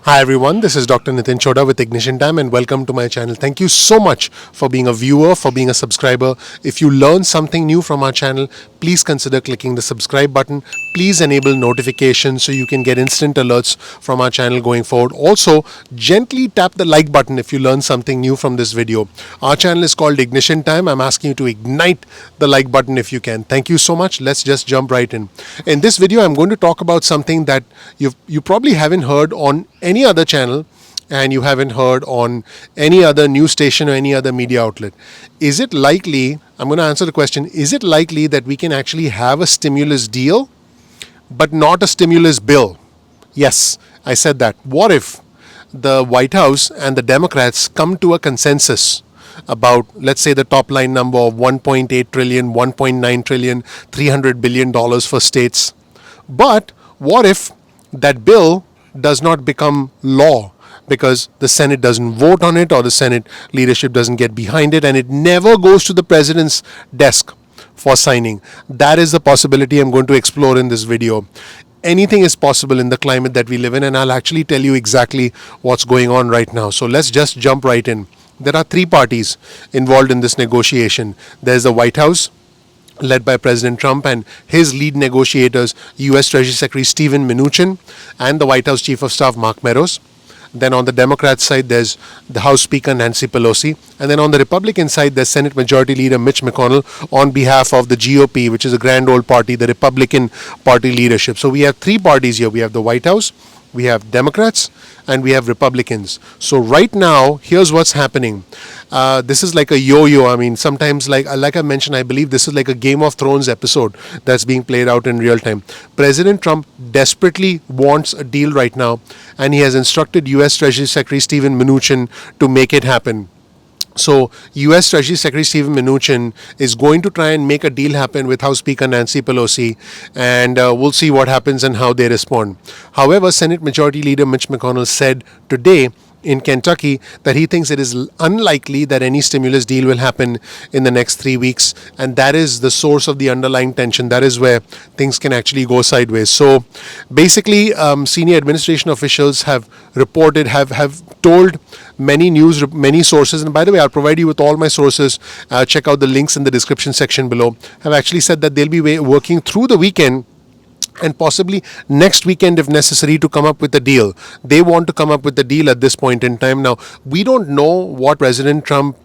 Hi everyone, this is Dr. Nitin Choda with Ignition Time and welcome to my channel. Thank you so much for being a viewer, for being a subscriber. If you learn something new from our channel, please consider clicking the subscribe button. Please enable notifications so you can get instant alerts from our channel going forward. Also, gently tap the like button if you learn something new from this video. Our channel is called Ignition Time. I'm asking you to ignite the like button if you can. Thank you so much. Let's just jump right in. In this video, I'm going to talk about something that you probably haven't heard on any other channel and you haven't heard on any other news station or any other media outlet. Is it likely, I'm going to answer the question, is it likely that we can actually have a stimulus deal but not a stimulus bill? Yes, I said that. What if the White House and the Democrats come to a consensus about, let's say, the top line number of 1.8 trillion, 1.9 trillion, $300 billion for states? But what if that bill does not become law because the Senate doesn't vote on it or the Senate leadership doesn't get behind it and it never goes to the president's desk for signing? That is the possibility I'm going to explore in this video. Anything is possible in the climate that we live in, and I'll actually tell you exactly what's going on right now. So let's just jump right in. There are three parties involved in this negotiation. There's the White House, led by President Trump and his lead negotiators, U.S. Treasury Secretary Steven Mnuchin and the White House Chief of Staff Mark Meadows. Then on the Democrat side, there's the House Speaker Nancy Pelosi. And then on the Republican side, there's Senate Majority Leader Mitch McConnell on behalf of the GOP, which is a grand old party, the Republican Party leadership. So we have three parties here. We have the White House, we have Democrats, and we have Republicans. So right now, here's what's happening. This is like a yo-yo. I mean, sometimes, like I mentioned, I believe this is like a Game of Thrones episode that's being played out in real time. President Trump desperately wants a deal right now, and he has instructed U.S. Treasury Secretary Steven Mnuchin to make it happen. So, U.S. Treasury Secretary Steven Mnuchin is going to try and make a deal happen with House Speaker Nancy Pelosi, and we'll see what happens and how they respond. However, Senate Majority Leader Mitch McConnell said today in Kentucky that he thinks it is unlikely that any stimulus deal will happen in the next 3 weeks, and that is the source of the underlying tension. That is where things can actually go sideways. So basically, senior administration officials have reported, have told many sources, and by the way, I'll provide you with all my sources. Check out the links in the description section below. Have actually said that they'll be working through the weekend and possibly next weekend if necessary to come up with a deal. They want to come up with a deal at this point in time. Now, we don't know what President Trump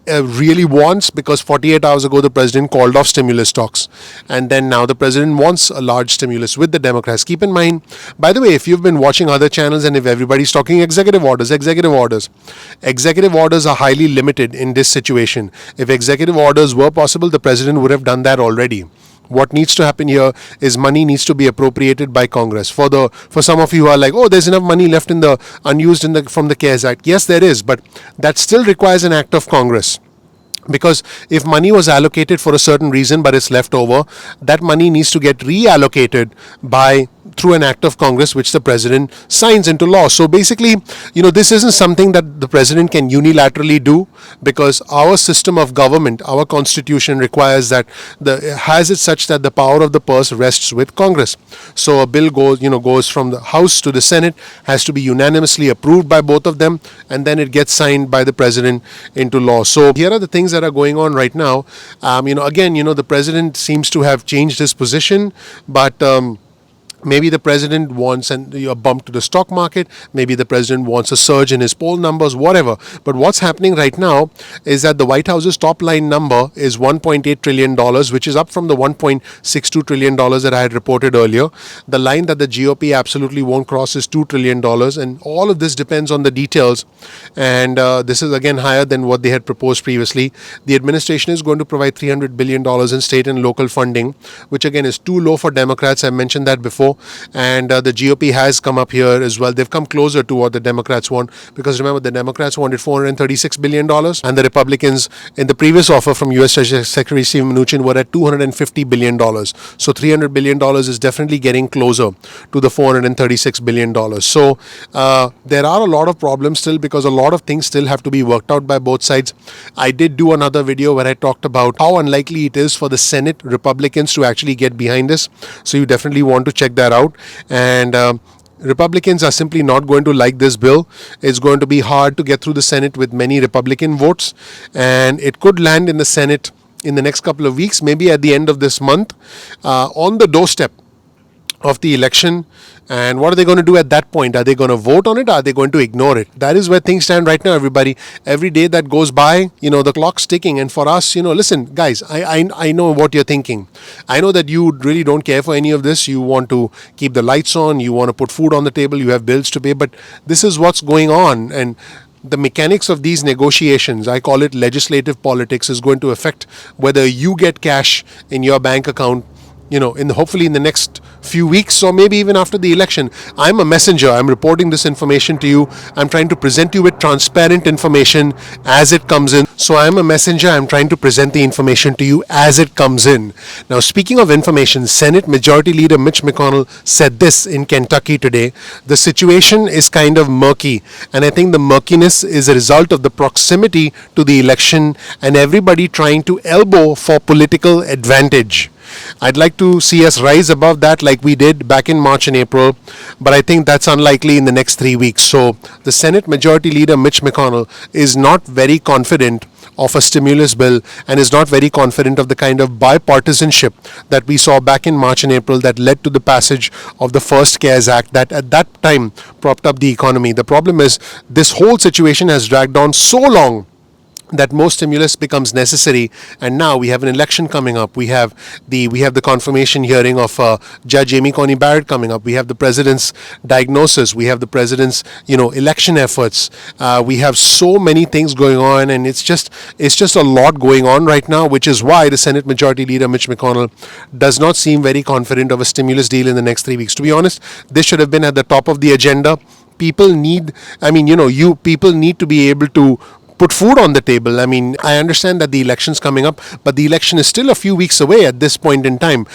really wants, because 48 hours ago the president called off stimulus talks, and then now the president wants a large stimulus with the Democrats. Keep in mind, by the way, if you've been watching other channels and if everybody's talking executive orders are highly limited in this situation. If executive orders were possible, the president would have done that already. What needs to happen here is money needs to be appropriated by Congress. For some of you who are like, oh, there's enough money left in the unused from the CARES Act. Yes, there is, but that still requires an act of Congress. Because if money was allocated for a certain reason but it's left over, that money needs to get reallocated through an act of Congress, which the president signs into law. So basically, this isn't something that the president can unilaterally do, because our system of government, our constitution requires that has it such that the power of the purse rests with Congress. So a bill goes from the House to the Senate, has to be unanimously approved by both of them, and then it gets signed by the president into law. So here are the things that are going on right now. The president seems to have changed his position, but maybe the president wants a bump to the stock market. Maybe the president wants a surge in his poll numbers, whatever. But what's happening right now is that the White House's top line number is $1.8 trillion, which is up from the $1.62 trillion that I had reported earlier. The line that the GOP absolutely won't cross is $2 trillion. And all of this depends on the details. And this is again higher than what they had proposed previously. The administration is going to provide $300 billion in state and local funding, which again is too low for Democrats. I mentioned that before. And the GOP has come up here as well. They've come closer to what the Democrats want, because remember, the Democrats wanted $436 billion and the Republicans in the previous offer from U.S. Treasury Secretary Steven Mnuchin were at $250 billion. So $300 billion is definitely getting closer to the $436 billion. So there are a lot of problems still, because a lot of things still have to be worked out by both sides. I did do another video where I talked about how unlikely it is for the Senate Republicans to actually get behind this. So you definitely want to check that out. And Republicans are simply not going to like this bill. It's going to be hard to get through the Senate with many Republican votes, and it could land in the Senate in the next couple of weeks, maybe at the end of this month, on the doorstep of the election. And what are they going to do at that point? Are they going to vote on it? Are they going to ignore it? That is where things stand right now, everybody. Every day that goes by, the clock's ticking. And for us, listen, guys, I know what you're thinking. I know that you really don't care for any of this. You want to keep the lights on. You want to put food on the table. You have bills to pay. But this is what's going on. And the mechanics of these negotiations, I call it legislative politics, is going to affect whether you get cash in your bank account, hopefully in the next few weeks, or maybe even after the election. I'm a messenger. I'm reporting this information to you. I'm trying to present you with transparent information as it comes in. So I'm a messenger. I'm trying to present the information to you as it comes in. Now, speaking of information, Senate Majority Leader Mitch McConnell said this in Kentucky today. The situation is kind of murky, and I think the murkiness is a result of the proximity to the election and everybody trying to elbow for political advantage. I'd like to see us rise above that like we did back in March and April, but I think that's unlikely in the next 3 weeks. So the Senate Majority Leader Mitch McConnell is not very confident of a stimulus bill and is not very confident of the kind of bipartisanship that we saw back in March and April that led to the passage of the first CARES Act that at that time propped up the economy. The problem is this whole situation has dragged on so long that more stimulus becomes necessary, and now we have an election coming up. We have the confirmation hearing of Judge Amy Coney Barrett coming up. We have the president's diagnosis. We have the president's election efforts. We have so many things going on, and it's just a lot going on right now, which is why the Senate Majority Leader Mitch McConnell does not seem very confident of a stimulus deal in the next 3 weeks. To be honest, this should have been at the top of the agenda. People need to be able to put food on the table. I mean, I understand that the election's coming up, but the election is still a few weeks away at this point in time.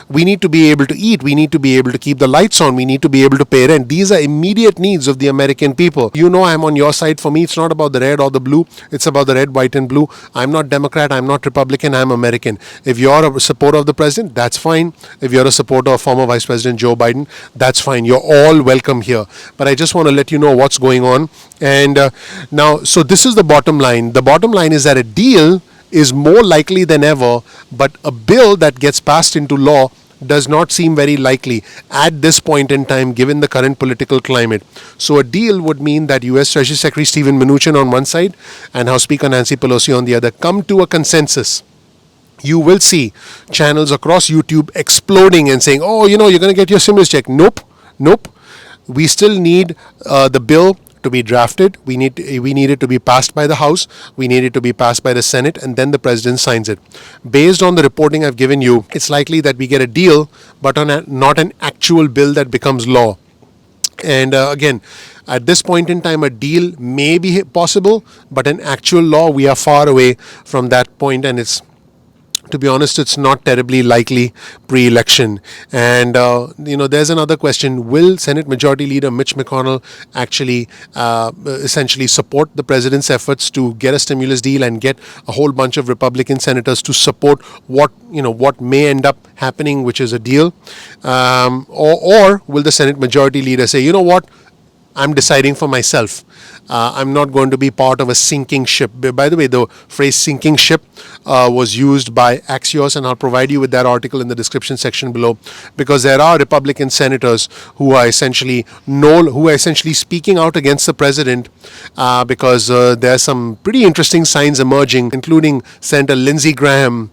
We need to be able to eat. We need to be able to keep the lights on. We need to be able to pay rent. These are immediate needs of the American people. I'm on your side. For me, it's not about the red or the blue. It's about the red, white, and blue. I'm not Democrat. I'm not Republican. I'm American. If you're a supporter of the president, that's fine. If you're a supporter of former Vice President Joe Biden, that's fine. You're all welcome here. But I just want to let you know what's going on. And now, so this is the bottom line. The bottom line is that a deal is more likely than ever, but a bill that gets passed into law does not seem very likely at this point in time, given the current political climate. So a deal would mean that U.S. Treasury Secretary Steven Mnuchin on one side and House Speaker Nancy Pelosi on the other come to a consensus. You will see channels across YouTube exploding and saying, you're going to get your stimulus check. Nope. We still need the bill to be drafted. We need it to be passed by the House. We need it to be passed by the Senate, and then the president signs it. Based on the reporting I've given you, it's likely that we get a deal, but not an actual bill that becomes law. And again, at this point in time, a deal may be possible, but an actual law, we are far away from that point, and to be honest, it's not terribly likely pre-election. And, there's another question. Will Senate Majority Leader Mitch McConnell actually essentially support the president's efforts to get a stimulus deal and get a whole bunch of Republican senators to support what may end up happening, which is a deal? Or will the Senate Majority Leader say, I'm deciding for myself. I'm not going to be part of a sinking ship. By the way, the phrase sinking ship was used by Axios, and I'll provide you with that article in the description section below, because there are Republican senators who are essentially speaking out against the president because there are some pretty interesting signs emerging, including Senator Lindsey Graham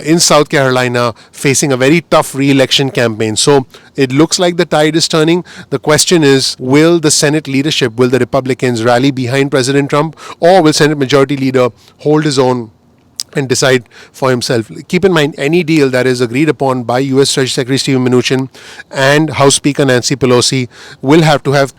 in South Carolina facing a very tough re-election campaign. So it looks like the tide is turning. The question is, will the Senate leadership, will the Republicans rally behind President Trump, or will Senate Majority Leader hold his own and decide for himself? Keep in mind, any deal that is agreed upon by U.S. Treasury Secretary Steven Mnuchin and House Speaker Nancy Pelosi will have to have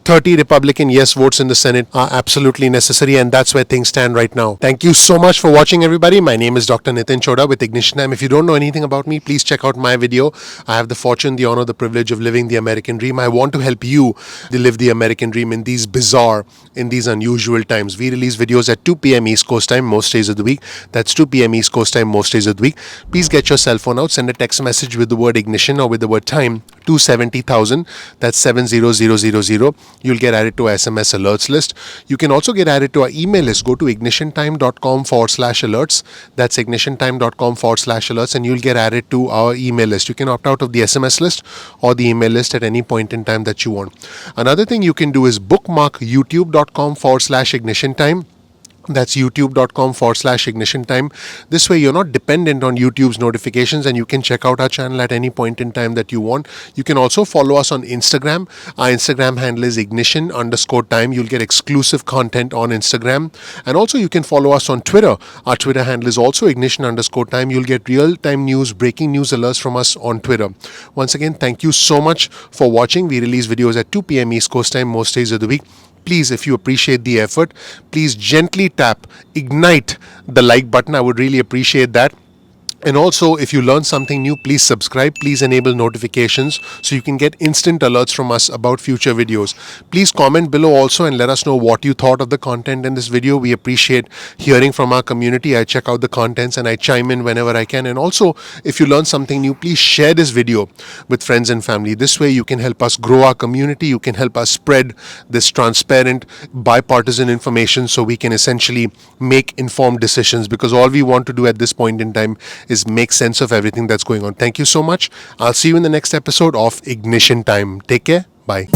30 Republican yes votes in the Senate are absolutely necessary, and that's where things stand right now. Thank you so much for watching, everybody. My name is Dr. Nitin Chhoda with Ignition Time. If you don't know anything about me, please check out my video. I have the fortune, the honor, the privilege of living the American dream. I want to help you live the American dream in these bizarre, in these unusual times. We release videos at 2 p.m. East Coast time most days of the week. That's 2 p.m. East Coast time most days of the week. Please get your cell phone out, send a text message with the word ignition or with the word time to 70,000. That's 70000. You'll get added to our SMS alerts list. You can also get added to our email list. Go to ignitiontime.com/alerts. That's ignitiontime.com/alerts, and you'll get added to our email list. You can opt out of the SMS list or the email list at any point in time that you want. Another thing you can do is bookmark youtube.com/ignitiontime. That's youtube.com/ignition time. This way you're not dependent on YouTube's notifications, and you can check out our channel at any point in time that you want. You can also follow us on Instagram. Our Instagram handle is ignition_time. You'll get exclusive content on Instagram. And also you can follow us on Twitter. Our Twitter handle is also ignition_time. You'll get real-time news, breaking news alerts from us on Twitter. Once again, thank you so much for watching. We release videos at 2 p.m. East Coast time most days of the week. Please, if you appreciate the effort, please gently tap, ignite the like button. I would really appreciate that. And also, if you learn something new, please subscribe. Please enable notifications so you can get instant alerts from us about future videos. Please comment below also and let us know what you thought of the content in this video. We appreciate hearing from our community. I check out the contents and I chime in whenever I can. And also, if you learn something new, please share this video with friends and family. This way you can help us grow our community. You can help us spread this transparent, bipartisan information so we can essentially make informed decisions, because all we want to do at this point in time is make sense of everything that's going on. Thank you so much. I'll see you in the next episode of Ignition Time. Take care. Bye.